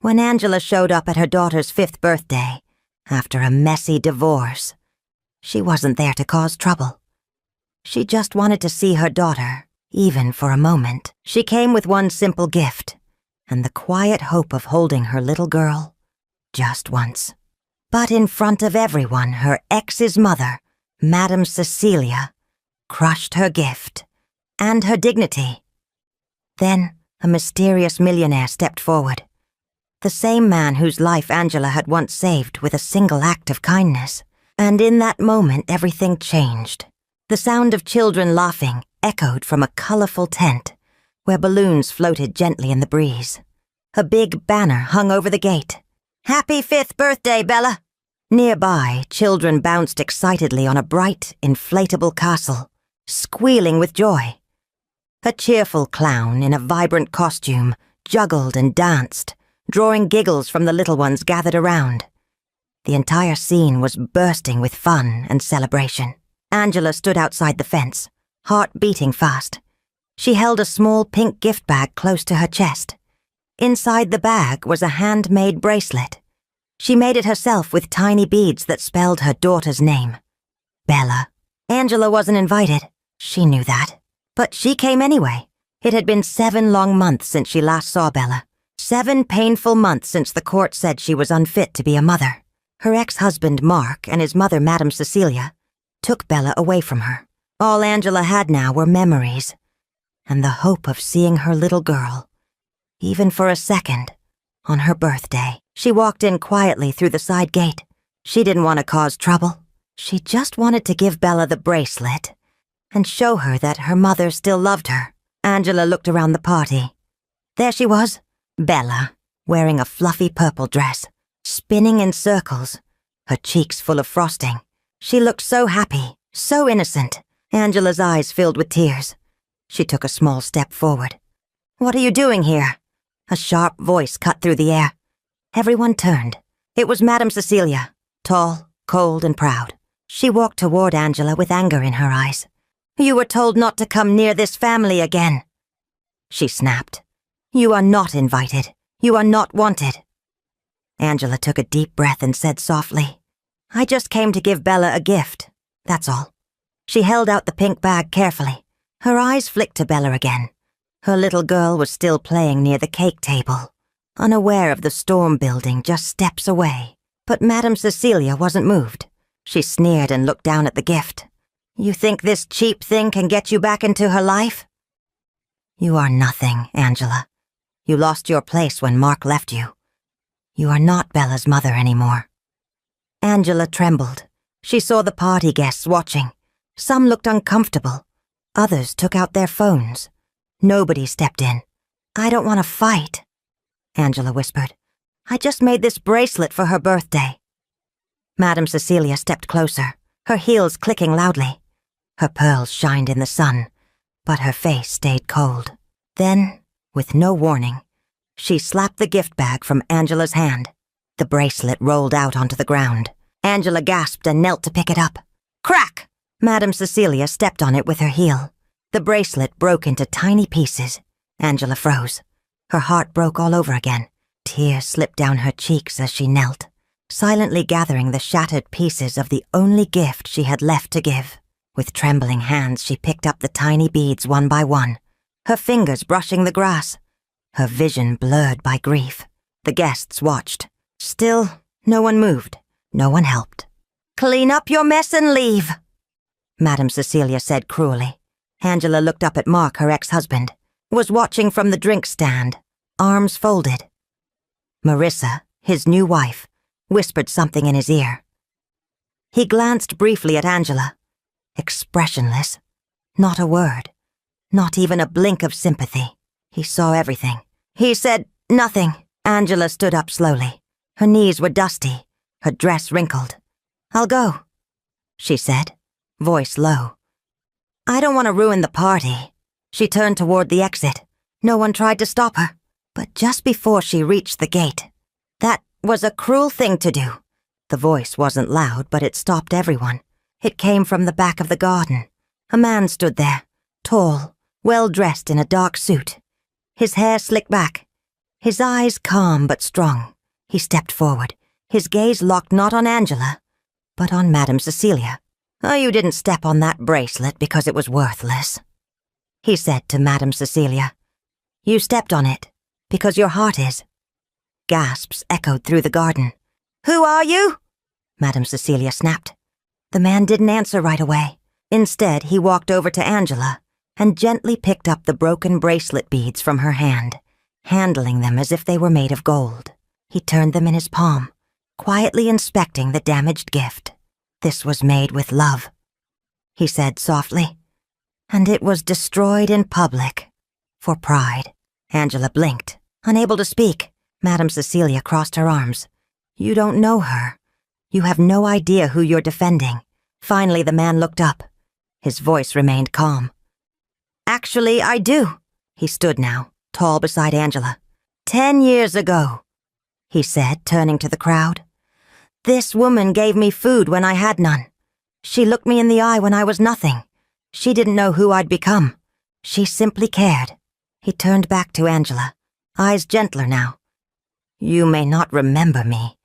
When Angela showed up at her daughter's 5th birthday, after a messy divorce, she wasn't there to cause trouble. She just wanted to see her daughter, even for a moment. She came with one simple gift, and the quiet hope of holding her little girl just once. But in front of everyone, her ex's mother, Madame Cecilia, crushed her gift and her dignity. Then a mysterious millionaire stepped forward, the same man whose life Angela had once saved with a single act of kindness. And in that moment, everything changed. The sound of children laughing echoed from a colorful tent where balloons floated gently in the breeze. A big banner hung over the gate. "Happy 5th birthday, Bella!" Nearby, children bounced excitedly on a bright, inflatable castle, squealing with joy. A cheerful clown in a vibrant costume juggled and danced, drawing giggles from the little ones gathered around. The entire scene was bursting with fun and celebration. Angela stood outside the fence, heart beating fast. She held a small pink gift bag close to her chest. Inside the bag was a handmade bracelet. She made it herself with tiny beads that spelled her daughter's name, Bella. Angela wasn't invited. She knew that. But she came anyway. It had been 7 long months since she last saw Bella. 7 painful months since the court said she was unfit to be a mother. Her ex-husband, Mark, and his mother, Madame Cecilia, took Bella away from her. All Angela had now were memories, and the hope of seeing her little girl, even for a second, on her birthday. She walked in quietly through the side gate. She didn't want to cause trouble. She just wanted to give Bella the bracelet and show her that her mother still loved her. Angela looked around the party. There she was, Bella, wearing a fluffy purple dress, spinning in circles, her cheeks full of frosting. She looked so happy, so innocent. Angela's eyes filled with tears. She took a small step forward. "What are you doing here?" A sharp voice cut through the air. Everyone turned. It was Madame Cecilia, tall, cold, and proud. She walked toward Angela with anger in her eyes. "You were told not to come near this family again," she snapped. "You are not invited. You are not wanted." Angela took a deep breath and said softly, "I just came to give Bella a gift, that's all." She held out the pink bag carefully. Her eyes flicked to Bella again. Her little girl was still playing near the cake table, unaware of the storm building just steps away. But Madame Cecilia wasn't moved. She sneered and looked down at the gift. "You think this cheap thing can get you back into her life?" "You are nothing, Angela. You lost your place when Mark left you. You are not Bella's mother anymore." Angela trembled. She saw the party guests watching. Some looked uncomfortable. Others took out their phones. Nobody stepped in. "I don't want to fight," Angela whispered. "I just made this bracelet for her birthday." Madame Cecilia stepped closer, her heels clicking loudly. Her pearls shined in the sun, but her face stayed cold. Then, with no warning, she slapped the gift bag from Angela's hand. The bracelet rolled out onto the ground. Angela gasped and knelt to pick it up. Crack! Madame Cecilia stepped on it with her heel. The bracelet broke into tiny pieces. Angela froze. Her heart broke all over again. Tears slipped down her cheeks as she knelt, silently gathering the shattered pieces of the only gift she had left to give. With trembling hands, she picked up the tiny beads one by one, her fingers brushing the grass, her vision blurred by grief. The guests watched. Still, no one moved. No one helped. "Clean up your mess and leave," Madame Cecilia said cruelly. Angela looked up at Mark, her ex-husband, was watching from the drink stand, arms folded. Marissa, his new wife, whispered something in his ear. He glanced briefly at Angela, expressionless, not a word, not even a blink of sympathy. He saw everything. He said nothing. Angela stood up slowly. Her knees were dusty, her dress wrinkled. "I'll go," she said, voice low. "I don't want to ruin the party." She turned toward the exit. No one tried to stop her. But just before she reached the gate, "That was a cruel thing to do." The voice wasn't loud, but it stopped everyone. It came from the back of the garden. A man stood there, tall, well-dressed in a dark suit. His hair slicked back, His eyes calm but strong, he stepped forward, his gaze locked not on Angela, but on Madame Cecilia. "Oh, you didn't step on that bracelet because it was worthless," he said to Madame Cecilia. "You stepped on it because your heart is." Gasps echoed through the garden. "Who are you?" Madame Cecilia snapped. The man didn't answer right away. Instead, he walked over to Angela and gently picked up the broken bracelet beads from her hand, handling them as if they were made of gold. He turned them in his palm, quietly inspecting the damaged gift. "This was made with love," he said softly. "And it was destroyed in public, for pride." Angela blinked, unable to speak. Madame Cecilia crossed her arms. "You don't know her. You have no idea who you're defending." Finally, the man looked up. His voice remained calm. "Actually, I do." He stood now, tall beside Angela. 10 years ago," he said, turning to the crowd. "This woman gave me food when I had none. She looked me in the eye when I was nothing. She didn't know who I'd become. She simply cared." He turned back to Angela, eyes gentler now. "You may not remember me,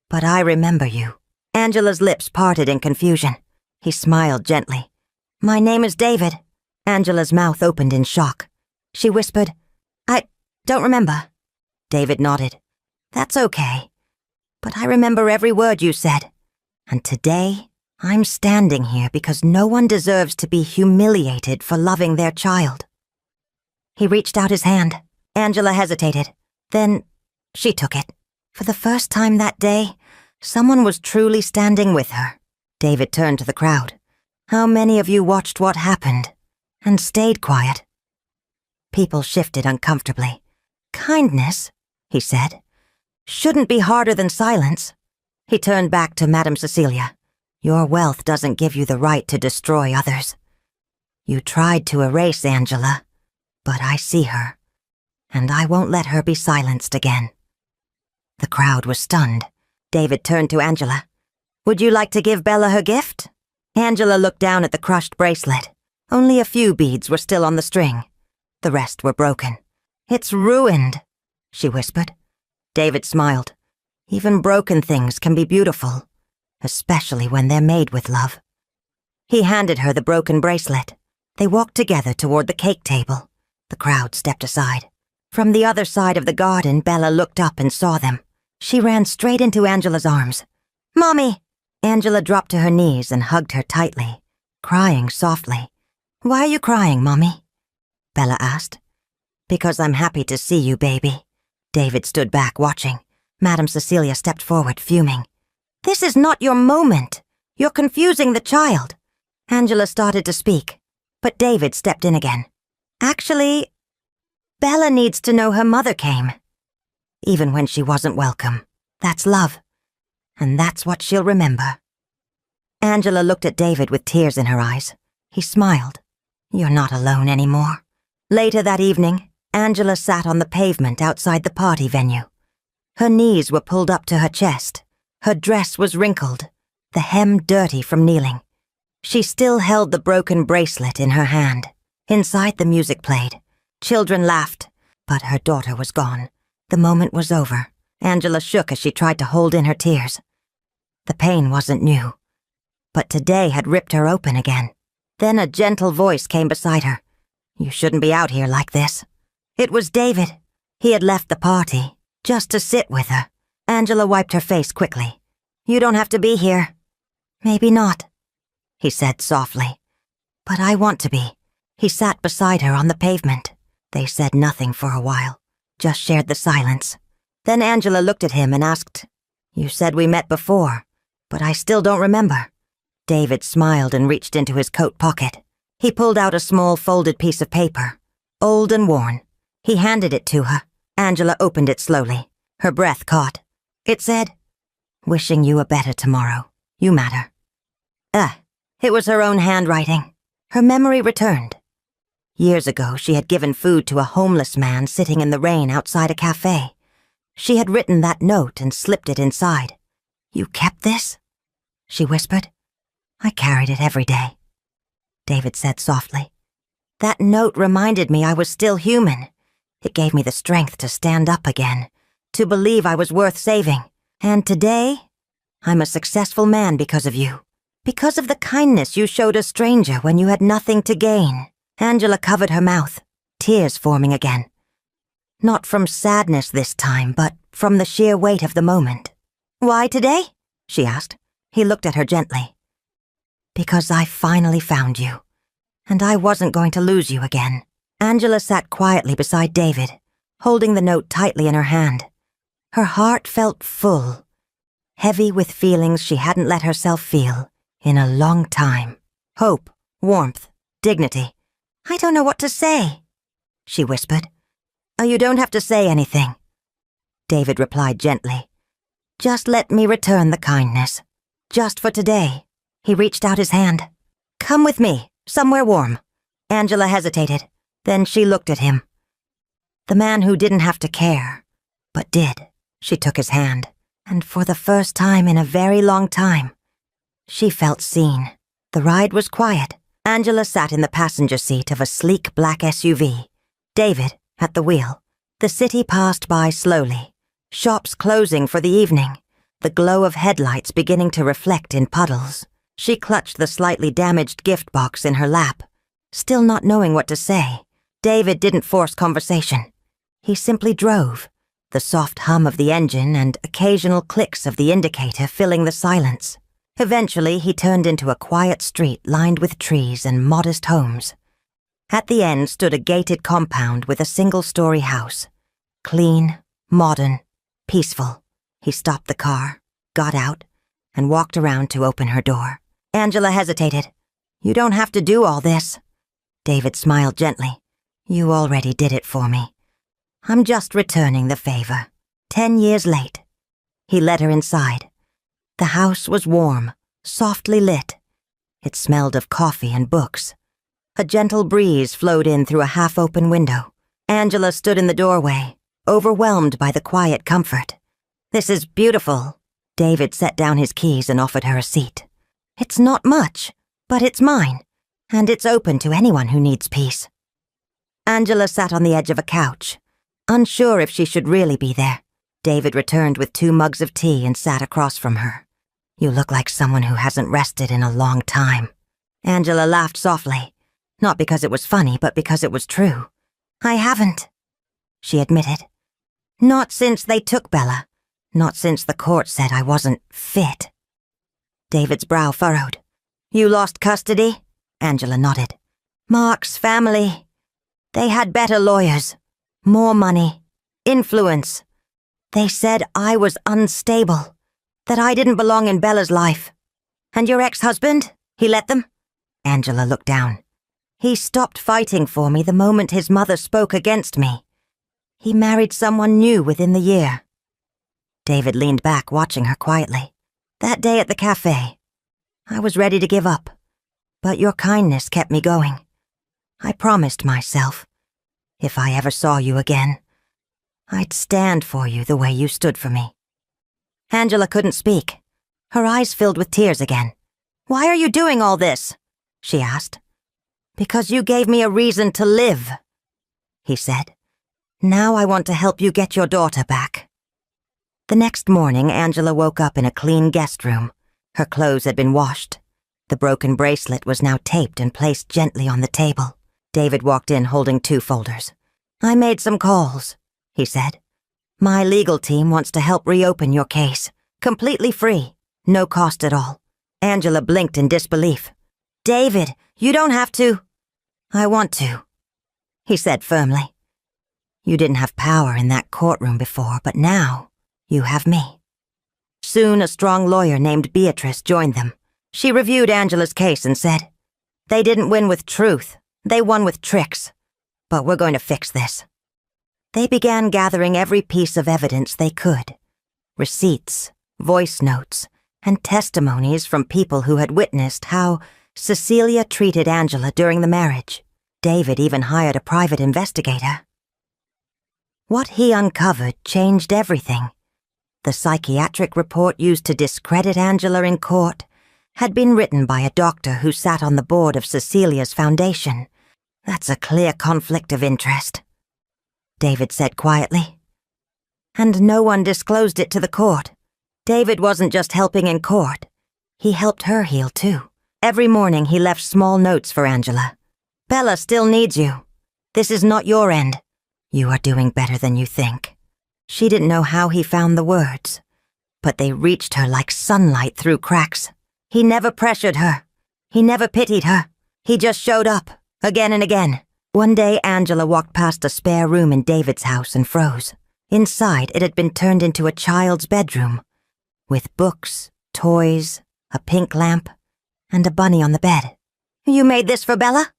but I remember you." Angela's lips parted in confusion. He smiled gently. "My name is David." Angela's mouth opened in shock. She whispered, "I don't remember." David nodded. "That's okay. But I remember every word you said. And today, I'm standing here because no one deserves to be humiliated for loving their child." He reached out his hand. Angela hesitated. Then she took it. For the first time that day, someone was truly standing with her. David turned to the crowd. "How many of you watched what happened and stayed quiet?" People shifted uncomfortably. "Kindness," he said, "shouldn't be harder than silence." He turned back to Madame Cecilia. "Your wealth doesn't give you the right to destroy others. You tried to erase Angela, but I see her, and I won't let her be silenced again." The crowd was stunned. David turned to Angela. "Would you like to give Bella her gift?" Angela looked down at the crushed bracelet. Only a few beads were still on the string. The rest were broken. "It's ruined," she whispered. David smiled. "Even broken things can be beautiful, especially when they're made with love." He handed her the broken bracelet. They walked together toward the cake table. The crowd stepped aside. From the other side of the garden, Bella looked up and saw them. She ran straight into Angela's arms. "Mommy!" Angela dropped to her knees and hugged her tightly, crying softly. "Why are you crying, Mommy?" Bella asked. "Because I'm happy to see you, baby." David stood back, watching. Madame Cecilia stepped forward, fuming. "This is not your moment. You're confusing the child." Angela started to speak, but David stepped in again. "Actually, Bella needs to know her mother came. Even when she wasn't welcome. That's love. And that's what she'll remember." Angela looked at David with tears in her eyes. He smiled. "You're not alone anymore." Later that evening, Angela sat on the pavement outside the party venue. Her knees were pulled up to her chest. Her dress was wrinkled, the hem dirty from kneeling. She still held the broken bracelet in her hand. Inside, the music played. Children laughed, but her daughter was gone. The moment was over. Angela shook as she tried to hold in her tears. The pain wasn't new, but today had ripped her open again. Then a gentle voice came beside her. "You shouldn't be out here like this." It was David. He had left the party, just to sit with her. Angela wiped her face quickly. "You don't have to be here." "Maybe not," he said softly. "But I want to be." He sat beside her on the pavement. They said nothing for a while, just shared the silence. Then Angela looked at him and asked, "You said we met before, but I still don't remember." David smiled and reached into his coat pocket. He pulled out a small folded piece of paper, old and worn. He handed it to her. Angela opened it slowly. Her breath caught. It said, "Wishing you a better tomorrow. You matter." It was her own handwriting. Her memory returned. Years ago, she had given food to a homeless man sitting in the rain outside a cafe. She had written that note and slipped it inside. "You kept this?" she whispered. "I carried it every day," David said softly. "That note reminded me I was still human, It gave me the strength to stand up again, to believe I was worth saving. And today, I'm a successful man because of you. Because of the kindness you showed a stranger when you had nothing to gain. Angela covered her mouth, tears forming again. Not from sadness this time, but from the sheer weight of the moment. Why today? She asked. He looked at her gently. Because I finally found you, and I wasn't going to lose you again. Angela sat quietly beside David, holding the note tightly in her hand. Her heart felt full, heavy with feelings she hadn't let herself feel in a long time. Hope, warmth, dignity. I don't know what to say, she whispered. Oh, you don't have to say anything, David replied gently. Just let me return the kindness. Just for today. He reached out his hand. Come with me, somewhere warm. Angela hesitated. Then she looked at him. The man who didn't have to care, but did. She took his hand, and for the first time in a very long time, she felt seen. The ride was quiet. Angela sat in the passenger seat of a sleek black SUV. David at the wheel. The city passed by slowly. Shops closing for the evening. The glow of headlights beginning to reflect in puddles. She clutched the slightly damaged gift box in her lap, still not knowing what to say. David didn't force conversation. He simply drove, the soft hum of the engine and occasional clicks of the indicator filling the silence. Eventually, he turned into a quiet street lined with trees and modest homes. At the end stood a gated compound with a single-story house. Clean, modern, peaceful. He stopped the car, got out, and walked around to open her door. Angela hesitated. You don't have to do all this. David smiled gently. You already did it for me. I'm just returning the favor. 10 years late. He led her inside. The house was warm, softly lit. It smelled of coffee and books. A gentle breeze flowed in through a half-open window. Angela stood in the doorway, overwhelmed by the quiet comfort. This is beautiful. David set down his keys and offered her a seat. It's not much, but it's mine, and it's open to anyone who needs peace. Angela sat on the edge of a couch, unsure if she should really be there. David returned with 2 mugs of tea and sat across from her. You look like someone who hasn't rested in a long time. Angela laughed softly, not because it was funny, but because it was true. I haven't, she admitted. Not since they took Bella. Not since the court said I wasn't fit. David's brow furrowed. You lost custody? Angela nodded. Mark's family. They had better lawyers, more money, influence. They said I was unstable, that I didn't belong in Bella's life. And your ex-husband? He let them? Angela looked down. He stopped fighting for me the moment his mother spoke against me. He married someone new within the year. David leaned back, watching her quietly. That day at the cafe, I was ready to give up, but your kindness kept me going. I promised myself, if I ever saw you again, I'd stand for you the way you stood for me. Angela couldn't speak. Her eyes filled with tears again. Why are you doing all this? She asked. Because you gave me a reason to live, he said. Now I want to help you get your daughter back. The next morning, Angela woke up in a clean guest room. Her clothes had been washed. The broken bracelet was now taped and placed gently on the table. David walked in holding 2 folders. I made some calls, he said. My legal team wants to help reopen your case. Completely free. No cost at all. Angela blinked in disbelief. David, you don't have to. I want to, he said firmly. You didn't have power in that courtroom before, but now you have me. Soon a strong lawyer named Beatrice joined them. She reviewed Angela's case and said, They didn't win with truth. They won with tricks. But we're going to fix this. They began gathering every piece of evidence they could. Receipts, voice notes, and testimonies from people who had witnessed how Cecilia treated Angela during the marriage. David even hired a private investigator. What he uncovered changed everything. The psychiatric report used to discredit Angela in court had been written by a doctor who sat on the board of Cecilia's foundation. That's a clear conflict of interest. David said quietly. And no one disclosed it to the court. David wasn't just helping in court. He helped her heal too. Every morning he left small notes for Angela. Bella still needs you. This is not your end. You are doing better than you think. She didn't know how he found the words, but they reached her like sunlight through cracks. He never pressured her. He never pitied her. He just showed up, again and again. One day Angela walked past a spare room in David's house and froze. Inside, it had been turned into a child's bedroom, with books, toys, a pink lamp, and a bunny on the bed. You made this for Bella?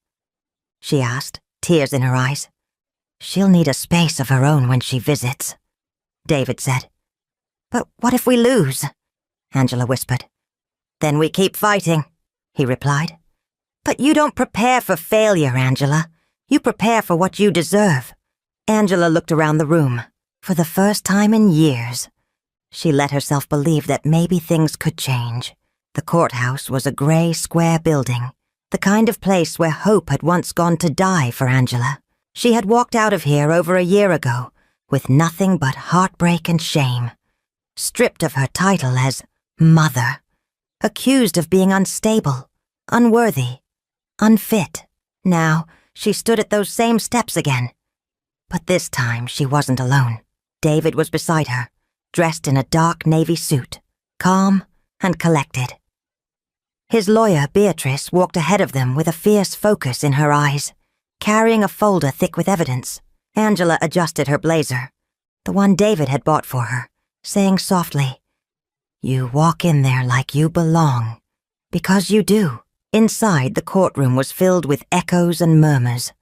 She asked, tears in her eyes. She'll need a space of her own when she visits, David said. But what if we lose? Angela whispered. Then we keep fighting, he replied. But you don't prepare for failure, Angela. You prepare for what you deserve. Angela looked around the room. For the first time in years, she let herself believe that maybe things could change. The courthouse was a gray, square building, the kind of place where hope had once gone to die for Angela. She had walked out of here over a year ago with nothing but heartbreak and shame, stripped of her title as mother, accused of being unstable, unworthy, unfit. Now, she stood at those same steps again. But this time she wasn't alone. David was beside her, dressed in a dark navy suit, calm and collected. His lawyer, Beatrice, walked ahead of them with a fierce focus in her eyes, carrying a folder thick with evidence. Angela adjusted her blazer, the one David had bought for her, saying softly, You walk in there like you belong, because you do. Inside, the courtroom was filled with echoes and murmurs.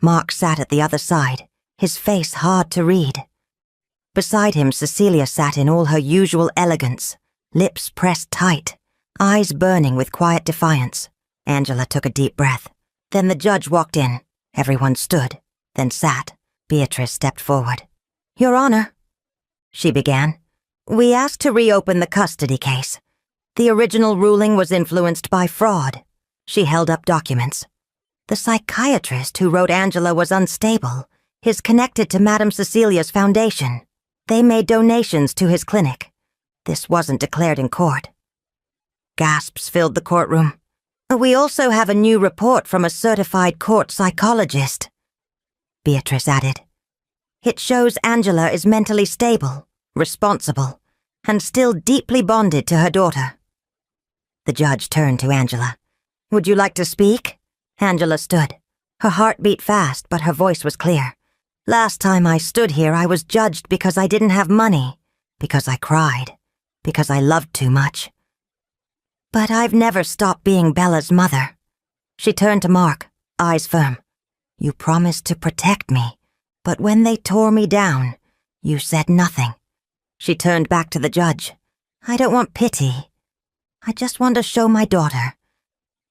Mark sat at the other side, his face hard to read. Beside him, Cecilia sat in all her usual elegance, lips pressed tight, eyes burning with quiet defiance. Angela took a deep breath. Then the judge walked in. Everyone stood, then sat. Beatrice stepped forward. Your Honor, she began, we asked to reopen the custody case. The original ruling was influenced by fraud. She held up documents. The psychiatrist who wrote Angela was unstable is connected to Madame Cecilia's foundation. They made donations to his clinic. This wasn't declared in court. Gasps filled the courtroom. We also have a new report from a certified court psychologist, Beatrice added. It shows Angela is mentally stable, responsible, and still deeply bonded to her daughter. The judge turned to Angela. Would you like to speak? Angela stood. Her heart beat fast, but her voice was clear. Last time I stood here, I was judged because I didn't have money, because I cried, because I loved too much. But I've never stopped being Bella's mother. She turned to Mark, eyes firm. You promised to protect me, but when they tore me down, you said nothing. She turned back to the judge. I don't want pity. I just want to show my daughter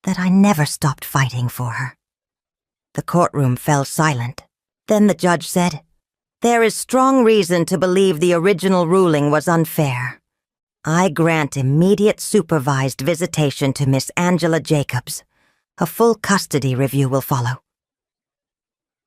that I never stopped fighting for her. The courtroom fell silent. Then the judge said, There is strong reason to believe the original ruling was unfair. I grant immediate supervised visitation to Miss Angela Jacobs. A full custody review will follow.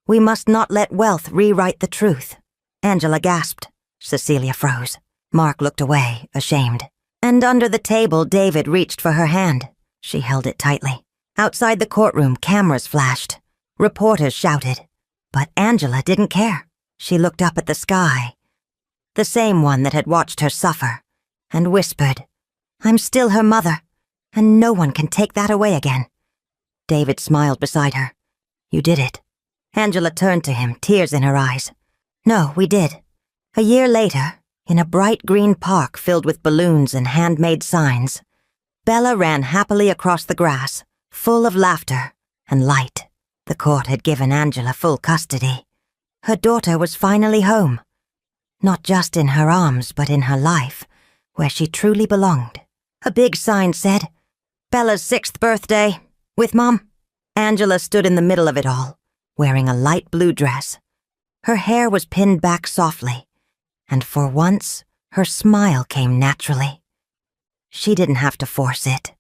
We must not let wealth rewrite the truth. Angela gasped. Cecilia froze. Mark looked away, ashamed. And under the table, David reached for her hand. She held it tightly. Outside the courtroom, cameras flashed. Reporters shouted. But Angela didn't care. She looked up at the sky, the same one that had watched her suffer, and whispered, I'm still her mother, and no one can take that away again. David smiled beside her. You did it. Angela turned to him, tears in her eyes. No, we did. A year later, in a bright green park filled with balloons and handmade signs, Bella ran happily across the grass, full of laughter and light. The court had given Angela full custody. Her daughter was finally home. Not just in her arms, but in her life, where she truly belonged. A big sign said, Bella's 6th birthday, with Mom. Angela stood in the middle of it all, wearing a light blue dress. Her hair was pinned back softly, and for once, her smile came naturally. She didn't have to force it.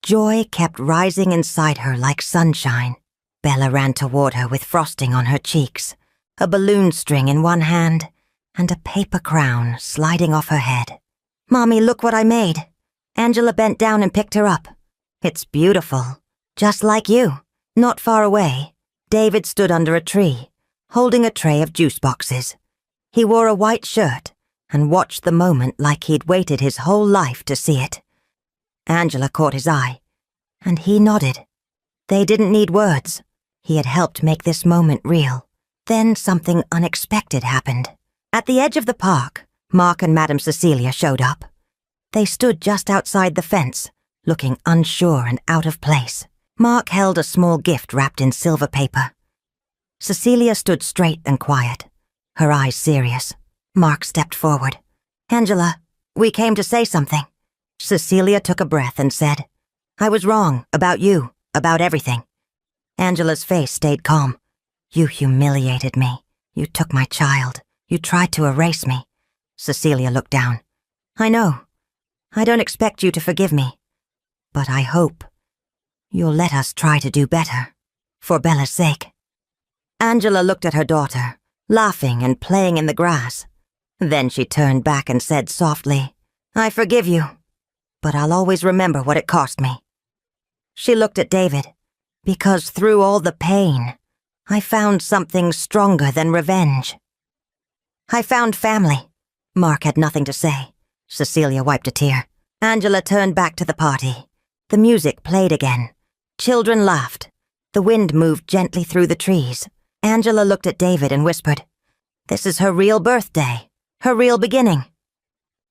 Joy kept rising inside her like sunshine. Bella ran toward her with frosting on her cheeks, a balloon string in one hand, and a paper crown sliding off her head. "Mommy, look what I made." Angela bent down and picked her up. "It's beautiful, just like you." Not far away, David stood under a tree, holding a tray of juice boxes. He wore a white shirt and watched the moment like he'd waited his whole life to see it. Angela caught his eye, and he nodded. They didn't need words. He had helped make this moment real. Then something unexpected happened. At the edge of the park, Mark and Madame Cecilia showed up. They stood just outside the fence, looking unsure and out of place. Mark held a small gift wrapped in silver paper. Cecilia stood straight and quiet, her eyes serious. Mark stepped forward. "Angela, we came to say something." Cecilia took a breath and said, "I was wrong about you, about everything." Angela's face stayed calm. "You humiliated me. You took my child. You tried to erase me." Cecilia looked down. "I know. I don't expect you to forgive me. But I hope you'll let us try to do better, for Bella's sake." Angela looked at her daughter, laughing and playing in the grass. Then she turned back and said softly, "I forgive you, but I'll always remember what it cost me." She looked at David, "Because through all the pain, I found something stronger than revenge. I found family." Mark had nothing to say. Cecilia wiped a tear. Angela turned back to the party. The music played again. Children laughed. The wind moved gently through the trees. Angela looked at David and whispered, "This is her real birthday, her real beginning."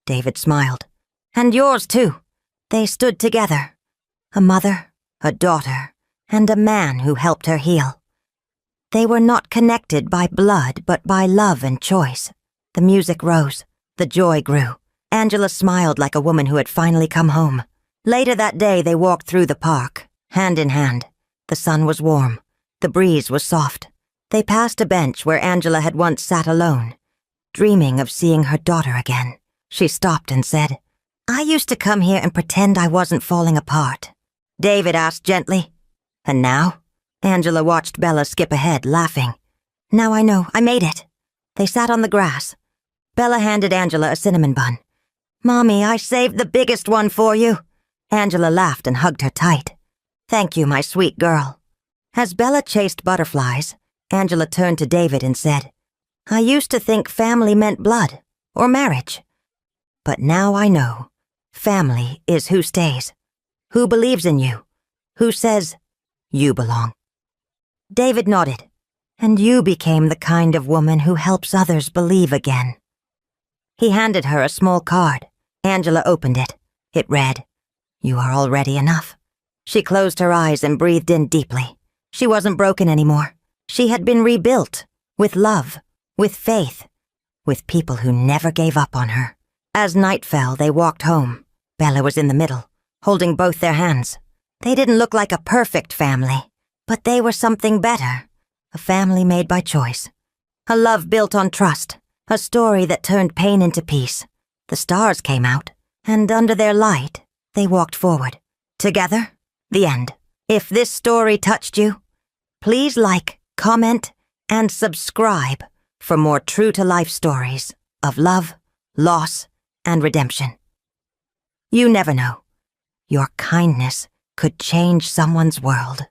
David smiled. "And yours too." They stood together, a mother, a daughter, and a man who helped her heal. They were not connected by blood, but by love and choice. The music rose. The joy grew. Angela smiled like a woman who had finally come home. Later that day, they walked through the park, hand in hand. The sun was warm. The breeze was soft. They passed a bench where Angela had once sat alone, dreaming of seeing her daughter again. She stopped and said, "I used to come here and pretend I wasn't falling apart." David asked gently, "And now?" Angela watched Bella skip ahead, laughing. "Now I know, I made it." They sat on the grass. Bella handed Angela a cinnamon bun. "Mommy, I saved the biggest one for you." Angela laughed and hugged her tight. "Thank you, my sweet girl." As Bella chased butterflies, Angela turned to David and said, "I used to think family meant blood or marriage. But now I know. Family is who stays, who believes in you, who says, you belong." David nodded. "And you became the kind of woman who helps others believe again." He handed her a small card. Angela opened it. It read, "You are already enough." She closed her eyes and breathed in deeply. She wasn't broken anymore. She had been rebuilt, with love, with faith, with people who never gave up on her. As night fell, they walked home. Bella was in the middle, holding both their hands. They didn't look like a perfect family, but they were something better. A family made by choice. A love built on trust. A story that turned pain into peace. The stars came out, and under their light, they walked forward. Together, the end. If this story touched you, please like, comment, and subscribe for more true-to-life stories of love, loss, and redemption. You never know. Your kindness could change someone's world.